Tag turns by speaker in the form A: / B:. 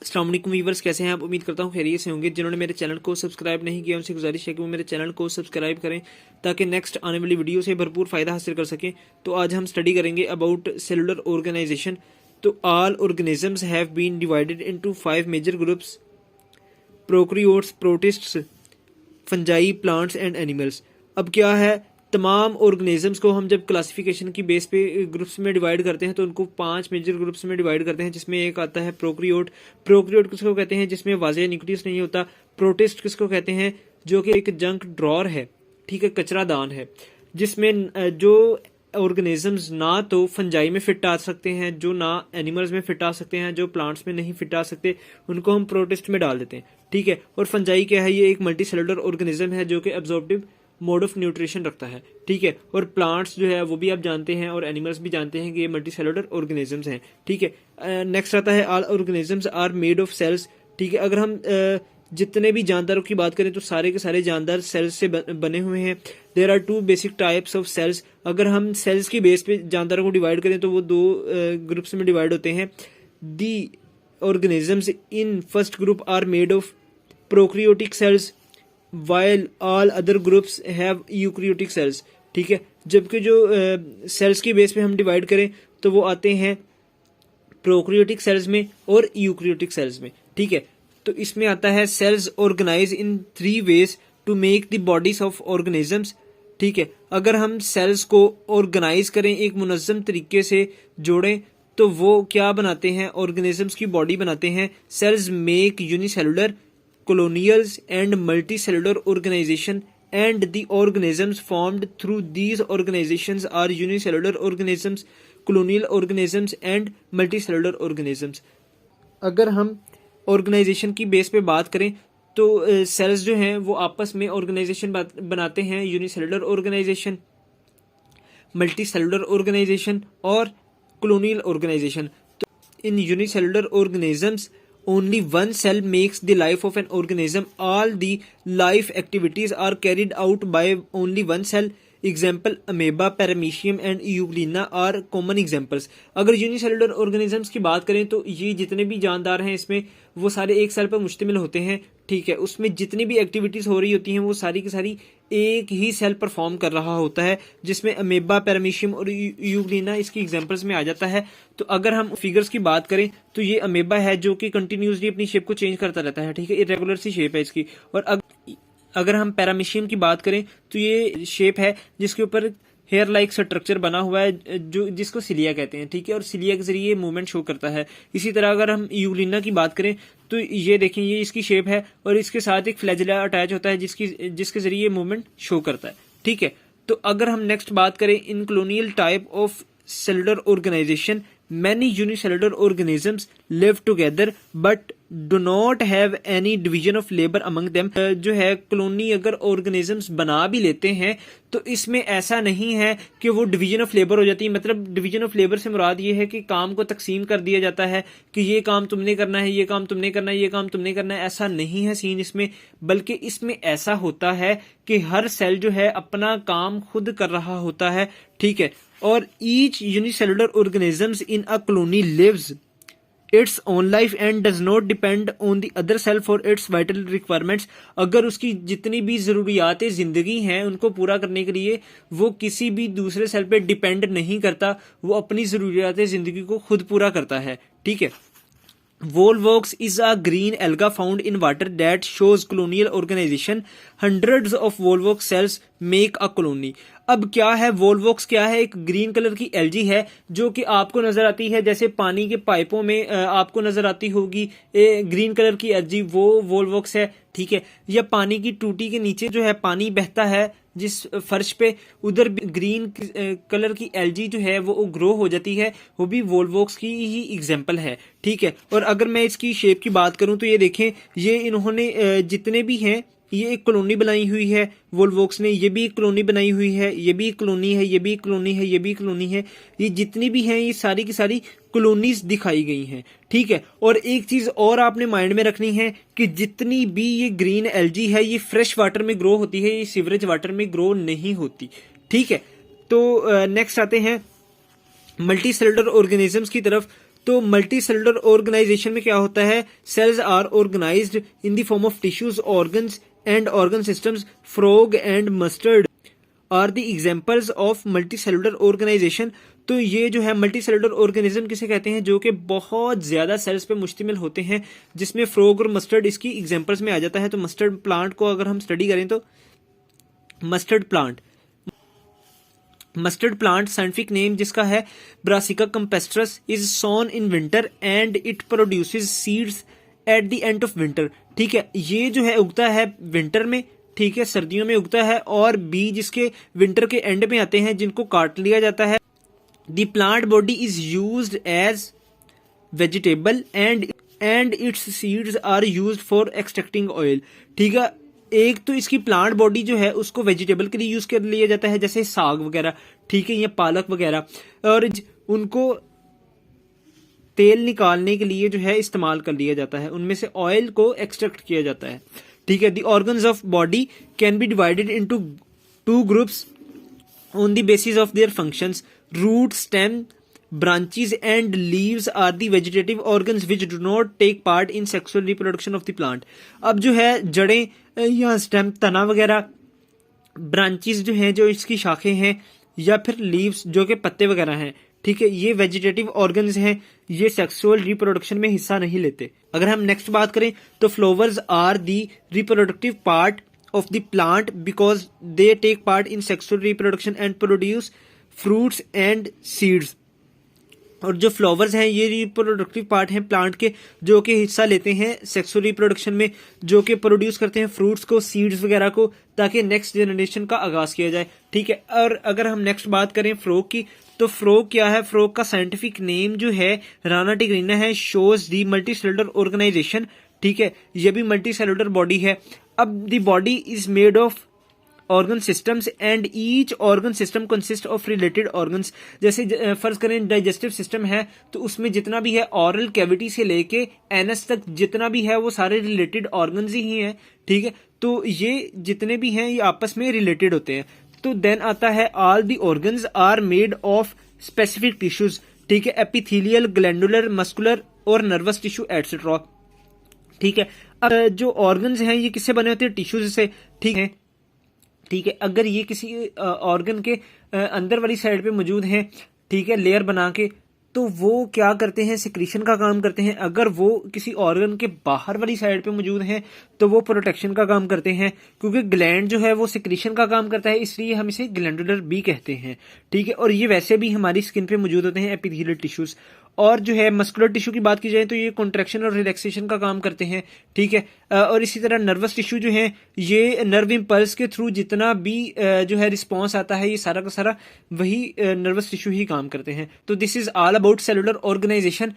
A: अस्सलाम वालेकुम वीवर्स, कैसे हैं आप? उम्मीद करता हूँ खैरियत से होंगे। जिन्होंने मेरे चैनल को सब्सक्राइब नहीं किया उनसे गुजारिश है कि वो मेरे चैनल को सब्सक्राइब करें ताकि नेक्स्ट आने वाली वीडियो से भरपूर फ़ायदा हासिल कर सकें। तो आज हम स्टडी करेंगे अबाउट सेलुलर ऑर्गेनाइजेशन। तो all organisms have been divided into 5 major groups: prokaryotes, protists, fungi, plants and animals. अब क्या है, तमाम ऑर्गेनिजम्स को हम जब क्लासिफिकेशन की बेस पे ग्रुप्स में डिवाइड करते हैं तो उनको 5 मेजर ग्रुप्स में डिवाइड करते हैं, जिसमें एक आता है प्रोकैरियोट। प्रोकैरियोट किसको कहते हैं? जिसमें वाज़ेह न्यूक्लियस नहीं होता। प्रोटिस्ट किसको कहते हैं? जो कि एक जंक ड्रॉर है, ठीक है, कचरादान है, जिसमें जो ऑर्गेनिजम्स ना तो फंजाई में फिट आ सकते हैं, जो ना एनिमल्स में फिट आ सकते हैं, जो प्लांट्स में नहीं फिट आ सकते, उनको हम प्रोटिस्ट में डाल देते हैं, ठीक है। और फंजाई क्या है? ये एक मल्टी सेलुलर ऑर्गेनिज्म है जो कि एब्जॉर्प्टिव मोड ऑफ न्यूट्रिशन रखता है, ठीक है। और प्लांट्स जो है वो भी आप जानते हैं और एनिमल्स भी जानते हैं कि ये मल्टी सेलुलर ऑर्गेनिजम्स हैं, ठीक है। नेक्स्ट आता है all organisms are made of cells, ठीक है। अगर हम जितने भी जानदारों की बात करें तो सारे के सारे जानदार सेल्स से बने हुए हैं। There are 2 basic types of cells. अगर हम सेल्स की बेस पे जानदारों को डिवाइड करें तो वो 2 ग्रुप्स में डिवाइड होते हैं। The organisms in first group are made of prokaryotic cells while all other groups have eukaryotic cells, ठीक है। जबकि जो सेल्स की बेस पे हम डिवाइड करें तो वो आते हैं प्रोकैरियोटिक सेल्स में और यूकैरियोटिक सेल्स में, ठीक है। तो इसमें आता है cells organise in 3 ways to make the bodies of organisms, ठीक है। अगर हम सेल्स को ऑर्गेनाइज करें, एक मुनज़्ज़म तरीके से जोड़ें, तो वो क्या बनाते हैं? ऑर्गेनिजम्स की बॉडी बनाते हैं। Cells make unicellular, colonials and multicellular organization, and the organisms formed through these organizations are unicellular organisms, colonial organisms and multicellular organisms। अगर हम ऑर्गेनाइजेशन की बेस पे बात करें तो सेल्स जो हैं वो आपस में ऑर्गेनाइजेशन बनाते हैं, यूनिसेलुलर ऑर्गेनाइजेशन, मल्टीसेलुलर ऑर्गेनाइजेशन और colonial ऑर्गेनाइजेशन। तो इन unicellular organisms only one cell makes the life of an organism. All the life activities are carried out by only one cell. Example: amoeba, paramecium and euglena are common examples। अगर unicellular organisms की बात करें तो ये जितने भी जानदार हैं इसमें वो सारे एक सेल पर मुश्तमिल होते हैं, ठीक है। उसमें जितनी भी एक्टिविटीज हो रही होती हैं वो सारी की सारी एक ही सेल परफॉर्म कर रहा होता है, जिसमें अमेबा, पैरामीशियम और यूग्लिना इसकी एग्जांपल्स में आ जाता है। तो अगर हम फिगर्स की बात करें तो ये अमेबा है जो कि कंटिन्यूसली अपनी शेप को चेंज करता रहता है, ठीक है, इरेगुलर सी शेप है इसकी। और अगर हम पैरामीशियम की बात करें तो ये शेप है जिसके ऊपर हेयर लाइक स्ट्रक्चर बना हुआ है, जो जिसको सिलिया कहते हैं, ठीक है, और सिलिया के जरिए मूवमेंट शो करता है। इसी तरह अगर हम यूग्लिना की बात करें तो ये देखें, ये इसकी शेप है और इसके साथ एक फ्लैजिला अटैच होता है जिसके जरिए मूवमेंट शो करता है, ठीक है। तो अगर हम नेक्स्ट बात करें in colonial type of cellular organisation, many unicellular organisms live together but do not have any division of labor among them। जो है कॉलोनी अगर ऑर्गेनिजम्स बना भी लेते हैं तो इसमें ऐसा नहीं है कि वो डिवीजन ऑफ लेबर हो जाती है। मतलब डिवीजन ऑफ लेबर से मुराद ये है कि काम को तकसीम कर दिया जाता है कि ये काम तुमने करना है, ये काम तुमने करना है, ये काम तुमने करना है। ऐसा नहीं है सीन इसमें, बल्कि इसमें ऐसा होता है कि हर सेल जो है अपना काम खुद कर रहा होता है, ठीक है। और each unicellular organisms in a colony lives its own life and does not depend on the other cell for its vital requirements। अगर उसकी जितनी भी ज़रूरियात ज़िंदगी हैं उनको पूरा करने के लिए वो किसी भी दूसरे सेल पे डिपेंड नहीं करता, वो अपनी ज़रूरियात ज़िंदगी को खुद पूरा करता है, ठीक है। Volvox is a green alga found in water that shows colonial organization. Hundreds of Volvox cells make a colony। अब क्या है वोल्वॉक्स? क्या है? एक ग्रीन कलर की एल्गी है जो कि आपको नजर आती है जैसे पानी के पाइपों में आपको नजर आती होगी ग्रीन कलर की एल्गी, वो वोल्वॉक्स है, ठीक है। या पानी की टूटी के नीचे जो है पानी बहता है जिस फर्श पे, उधर ग्रीन कलर की एल्गी जो है वो ग्रो हो जाती है, वो भी वोल्वॉक्स की ही एग्जांपल है, ठीक है। और अगर मैं इसकी शेप की बात करूं तो ये देखें, ये इन्होंने जितने भी हैं ये एक कॉलोनी बनाई हुई है वोल्वॉक्स ने, ये भी एक कॉलोनी बनाई हुई है, ये भी एक कॉलोनी है, ये भी एक कॉलोनी है, ये भी एक कॉलोनी है। ये जितनी भी हैं ये सारी की सारी कॉलोनीज दिखाई गई हैं, ठीक है। और एक चीज और आपने माइंड में रखनी है कि जितनी भी ये ग्रीन एल्गी है ये फ्रेश वाटर में ग्रो होती है, ये सीवरेज वाटर में ग्रो नहीं होती, ठीक है। तो नेक्स्ट आते हैं मल्टी सेलुलर ऑर्गेनिजम्स की तरफ। तो मल्टी सेलुलर ऑर्गेनाइजेशन में क्या होता है, cells are organised in the form of tissues, organs and organ systems. Frog and mustard are the examples of multi cellular organisation. तो ये जो है मल्टी सेलुलर ऑर्गेनिज्म किसे कहते हैं, जो कि बहुत ज्यादा सेल्स पे मुश्तमिल होते हैं, जिसमें फ्रॉग और मस्टर्ड इसकी एग्जांपल्स में आ जाता है. तो मस्टर्ड प्लांट को अगर हम स्टडी करें तो मस्टर्ड प्लांट साइंटिफिक नेम जिसका है Brassica campestris, is sown in winter and it produces seeds at the end of winter. ठीक है, ये जो है उगता है विंटर में, ठीक है, सर्दियों में उगता है, और बीज इसके विंटर के एंड में आते हैं जिनको काट लिया जाता है. The plant body is used as vegetable and its seeds are used for extracting oil. ठीक है, एक तो इसकी प्लांट बॉडी जो है उसको वेजिटेबल के लिए यूज कर लिया जाता है, जैसे साग वगैरह, ठीक है, या पालक वगैरह, और उनको तेल निकालने के लिए जो है इस्तेमाल कर लिया जाता है, उनमें से ऑयल को एक्सट्रैक्ट किया जाता है. ठीक है, the organs of body can be divided into two groups on the basis of their functions. Root, stem, branches and leaves are the vegetative organs which do not take part in sexual reproduction of the plant. अब जो है जड़ें या stem, तना वगैरह, branches जो हैं, जो इसकी शाखें हैं, या फिर लीव्स जो कि पत्ते वगैरह हैं, ठीक है, ये वेजिटेटिव ऑर्गन्स हैं, ये सेक्सुअल रिप्रोडक्शन में हिस्सा नहीं लेते. अगर हम नेक्स्ट बात करें तो flowers are the reproductive part of the plant because they take part in sexual reproduction and produce fruits and seeds. और जो फ्लावर्स हैं ये रिप्रोडक्टिव पार्ट हैं प्लांट के, जो कि हिस्सा लेते हैं सेक्सुअल रिप्रोडक्शन में, जो कि प्रोड्यूस करते हैं फ्रूट्स को, सीड्स वगैरह को, ताकि नेक्स्ट जनरेशन का आगाज किया जाए. ठीक है, और अगर हम नेक्स्ट बात करें फ्रॉग की, तो फ्रॉग क्या है, फ्रॉग का साइंटिफिक नेम जो है राना टिग्रीना है, shows the multi cellular organisation. ठीक है, ये भी मल्टी सेलुलर बॉडी है. अब the body is made of organ systems and each organ system consist of related organs. जैसे फर्ज करें डाइजेस्टिव सिस्टम है, तो उसमें जितना भी है ऑरल कैविटी से लेके एनस तक जितना भी है वो सारे रिलेटेड ऑर्गन्स ही हैं. ठीक है, तो ये जितने भी हैं ये आपस में रिलेटेड होते हैं. तो देन आता है all the organs are made of specific tissues. ठीक है, एपिथेलियल, ग्लैंडुलर, मस्कुलर और नर्वस टिश्यू एटसेट्रा. ठीक है, अब जो ऑर्गन्स हैं ये किससे बने होते हैं, टिश्यूज से. ठीक है, ठीक है, अगर ये किसी ऑर्गन के अंदर वाली साइड पे मौजूद हैं, ठीक है, लेयर बना के, तो वो क्या करते हैं, सिक्रीशन का काम करते हैं. अगर वो किसी ऑर्गन के बाहर वाली साइड पे मौजूद हैं तो वो प्रोटेक्शन का काम करते हैं, क्योंकि ग्लैंड जो है वो सिक्रीशन का काम करता है, इसलिए हम इसे ग्लैंडुलर भी कहते हैं. ठीक है, और ये वैसे भी हमारी स्किन पे मौजूद होते हैं, एपिथेलियल टिश्यूज. और जो है मस्कुलर टिश्यू की बात की जाए तो ये कॉन्ट्रैक्शन और रिलैक्सेशन का काम करते हैं. ठीक है, और इसी तरह नर्वस टिश्यू जो है ये नर्व इम्पल्स के थ्रू जितना भी जो है रिस्पॉन्स आता है, ये सारा का सारा वही नर्वस टिश्यू ही काम करते हैं. तो this is all about cellular organisation.